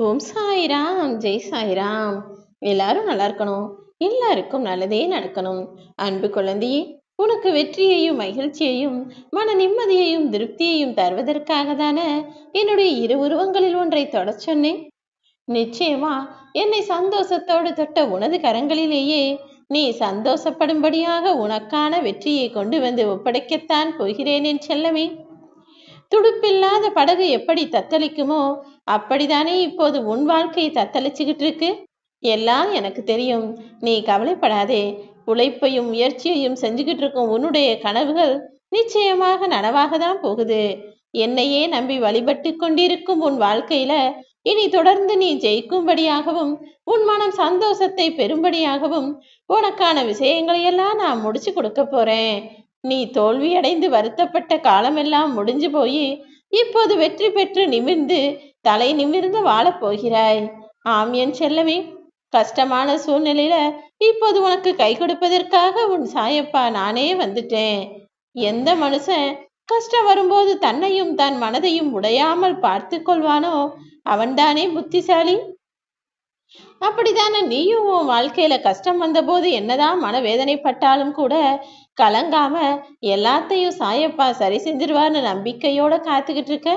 ஓம் சாய்ராம், ஜெய் சாய்ராம். எல்லாரும் நல்லா இருக்கணும். எல்லாருக்கும் நல்லதே நடக்கணும். அன்பு குழந்தையே, உனக்கு வெற்றியையும் மகிழ்ச்சியையும் மன நிம்மதியையும் திருப்தியையும் தருவதற்காக தானே என்னுடைய இரு உருவங்களில் ஒன்றை தொடச் சொன்னேன். நிச்சயமா என்னை சந்தோஷத்தோடு தொட்ட உனது கரங்களிலேயே நீ சந்தோஷப்படும்படியாக உனக்கான வெற்றியை கொண்டு வந்து ஒப்படைக்கத்தான் போகிறேன் என் செல்லமே. துடுப்பில்லாத படகு எப்படி தத்தளிக்குமோ அப்படித்தானே இப்போது உன் வாழ்க்கை தத்தளிச்சுக்கிட்டு இருக்கு. எல்லாம் எனக்கு தெரியும், நீ கவலைப்படாதே. உழைப்பையும் முயற்சியையும் செஞ்சுக்கிட்டு இருக்கும் உன்னுடைய கனவுகள் நிச்சயமாக நனவாக தான் போகுது. என்னையே நம்பி வழிபட்டு கொண்டிருக்கும் உன் வாழ்க்கையில இனி தொடர்ந்து நீ ஜெயிக்கும்படியாகவும் உன் மனம் சந்தோஷத்தை பெறும்படியாகவும் உனக்கான விஷயங்களையெல்லாம் நான் முடிச்சு கொடுக்க போறேன். நீ தோல்வியடைந்து வருத்தப்பட்ட காலமெல்லாம் முடிஞ்சு போய் இப்போது வெற்றி பெற்று நிமிர்ந்து தலை நிமிர்ந்து வாழப் போகிறாய். ஆம் என் செல்லமே, கஷ்டமான சூழ்நிலையில இப்போது உனக்கு கை கொடுப்பதற்காக உன் சாயப்பா நானே வந்துட்டேன். எந்த மனுஷன் கஷ்டம் வரும்போது தன்னையும் தன் மனதையும் உடையாமல் பார்த்து கொள்வானோ அவன்தானே புத்திசாலி. அப்படித்தானே நீயும் உன் வாழ்க்கையில கஷ்டம் வந்தபோது என்னதான் மனவேதனைப்பட்டாலும் கூட கலங்காம எல்லாத்தையும் சாயப்பா சரி செஞ்சிருவார்னு நம்பிக்கையோட காத்துக்கிட்டு இருக்க.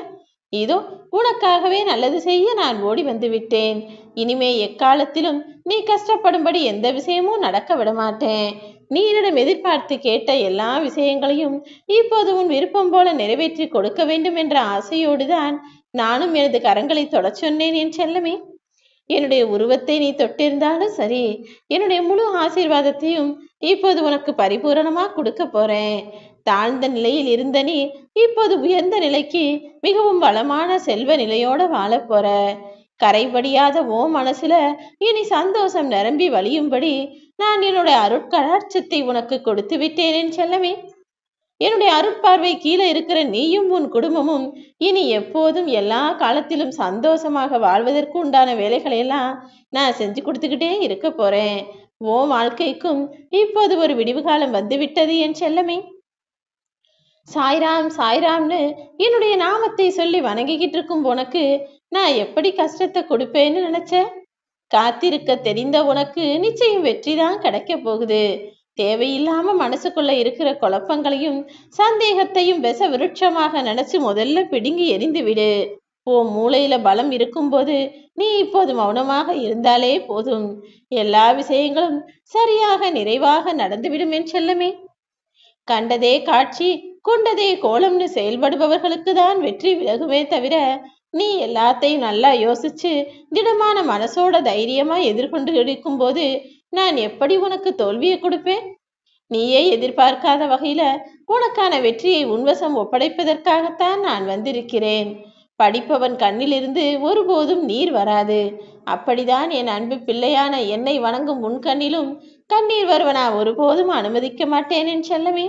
இதோ உனக்காகவே நல்லது செய்ய நான் ஓடி வந்து விட்டேன். இனிமே எக்காலத்திலும் நீ கஷ்டப்படும்படி எந்த விஷயமும் நடக்க விட மாட்டேன். நீ என்னிடம் எதிர்பார்த்து கேட்ட எல்லா விஷயங்களையும் இப்போது உன் விருப்பம் போல நிறைவேற்றி கொடுக்க வேண்டும் என்ற ஆசையோடுதான் நானும் எனது கரங்களை தொடச் சொன்னேன் என் செல்லமே. என்னுடைய உருவத்தை நீ தொட்டிருந்தாலும் சரி, என்னுடைய முழு ஆசீர்வாதத்தையும் இப்போது உனக்கு பரிபூரணமா கொடுக்க போறேன். தாழ்ந்த நிலையில் இருந்த நீ இப்போது உயர்ந்த நிலைக்கு மிகவும் வளமான செல்வ நிலையோட வாழ போற. கரைபடியாத ஓ மனசுல இனி சந்தோஷம் நிரம்பி வழியும்படி நான் என்னுடைய அருட்கடாட்சத்தை உனக்கு கொடுத்து விட்டேன் என் செல்லமே. என்னுடைய அருட்பார்வை கீழே இருக்கிற நீயும் உன் குடும்பமும் இனி எப்போதும் எல்லா காலத்திலும் சந்தோஷமாக வாழ்வதற்கு உண்டான வேலைகளை எல்லாம் நான் செஞ்சு கொடுத்துக்கிட்டே இருக்க போறேன். ஓ வாழ்க்கைக்கும் இப்போது ஒரு விடிவு காலம் வந்து விட்டது என் செல்லமே. சாய்ராம் சாய்ராம்னு என்னுடைய நாமத்தை சொல்லி வணங்கிக்கிட்டு இருக்கும் உனக்கு நான் எப்படி கஷ்டத்தை கொடுப்பேன்னு நினைச்ச. காத்திருக்க தெரிந்த உனக்கு நிச்சயம் வெற்றிதான் கிடைக்க போகுது. தேவையில்லாம மனசுக்குள்ள இருக்கிற குழப்பங்களையும் சந்தேகத்தையும் விச விருட்சமாக நினைச்சு முதல்ல பிடுங்கி எரிந்து விடு. ஓ மூளையில பலம் இருக்கும்போது நீ இப்போது மௌனமாக இருந்தாலே போதும். எல்லா விஷயங்களும் சரியாக நிறைவாக நடந்துவிடும் என் செல்லமே. கண்டதே காட்சி கொண்டதே கோலம்னு செயல்படுபவர்களுக்கு தான் வெற்றி விலகுமே தவிர நீ எல்லாத்தையும் நல்லா யோசிச்சு திடமான மனசோட தைரியமா எதிர்கொண்டு இருக்கும் போது நான் எப்படி உனக்கு தோல்வியை கொடுப்பேன். நீயே எதிர்பார்க்காத வகையில உனக்கான வெற்றியை உன்வசம் ஒப்படைப்பதற்காகத்தான் நான் வந்திருக்கிறேன். படிப்பவன் கண்ணிலிருந்து ஒருபோதும் நீர் வராது. அப்படிதான் என் அன்பு பிள்ளையான என்னை வணங்கும் உன் கண்ணிலும் கண்ணீர் வருவனா ஒருபோதும் அனுமதிக்க மாட்டேன் என் செல்லமே.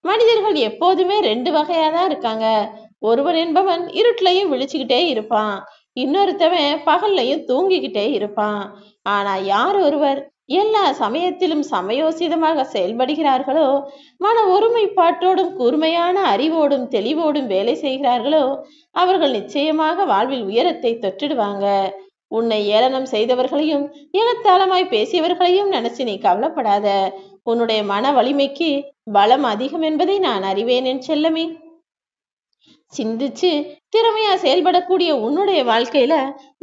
மனிதர்கள் எப்போதுமே ரெண்டு வகையாதான் இருக்காங்க. ஒருவன் என்பவன் இருட்டிலையும் விழிச்சுக்கிட்டே இருப்பான், இன்னொருத்தவன் பகல்லையும் தூங்கிக்கிட்டே இருப்பான். ஆனா யார் ஒருவர் எல்லா சமயத்திலும் சமயோசிதமாக செயல்படுகிறார்களோ, மன ஒருமைப்பாட்டோடும் கூர்மையான அறிவோடும் தெளிவோடும் வேலை செய்கிறார்களோ அவர்கள் நிச்சயமாக வாழ்வில் உயரத்தை தொற்றிடுவாங்க. உன்னை ஏளனம் செய்தவர்களையும் ஏகத்தாளமாய் பேசியவர்களையும் நினைச்சு நீ கவலைப்படாத. உன்னுடைய மன வலிமைக்கு பலம் அதிகம் என்பதை நான் அறிவேன் என் செல்லமே. சிந்திச்சு திறமையா செயல்படக்கூடிய உன்னுடைய வாழ்க்கையில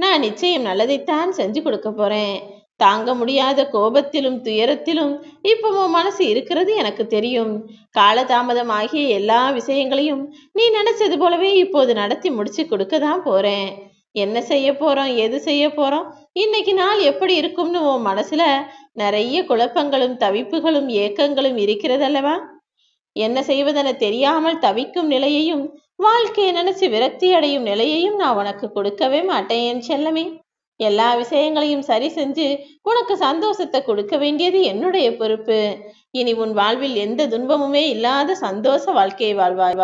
நான் நிச்சயம் நல்லதைத்தான் செஞ்சு கொடுக்க போறேன். தாங்க முடியாத கோபத்திலும் துயரத்திலும் இப்போ உன் மனசு இருக்கிறது எனக்கு தெரியும். காலதாமதம் ஆகிய எல்லா விஷயங்களையும் நீ நினைச்சது போலவே இப்போது நடத்தி முடிச்சு கொடுக்க தான் போறேன். என்ன செய்ய போறோம், எது செய்ய போறோம், இன்னைக்கு நாள் எப்படி இருக்கும்னு உன் மனசுல நிறைய குழப்பங்களும் தவிப்புகளும் ஏக்கங்களும் இருக்கிறதல்லவா. என்ன செய்வதென தெரியாமல் தவிக்கும் நிலையையும் வாழ்க்கையை நினைச்சு விரக்தி அடையும் நிலையையும் நான் உனக்கு கொடுக்கவே மாட்டேன் என் செல்லமே. எல்லா விஷயங்களையும் சரி செஞ்சு உனக்கு சந்தோஷத்தை கொடுக்க வேண்டியது என்னுடைய பொறுப்பு. இனி உன் வாழ்வில் எந்த துன்பமுமே இல்லாத சந்தோஷ வாழ்க்கையை வாழ்வாய்.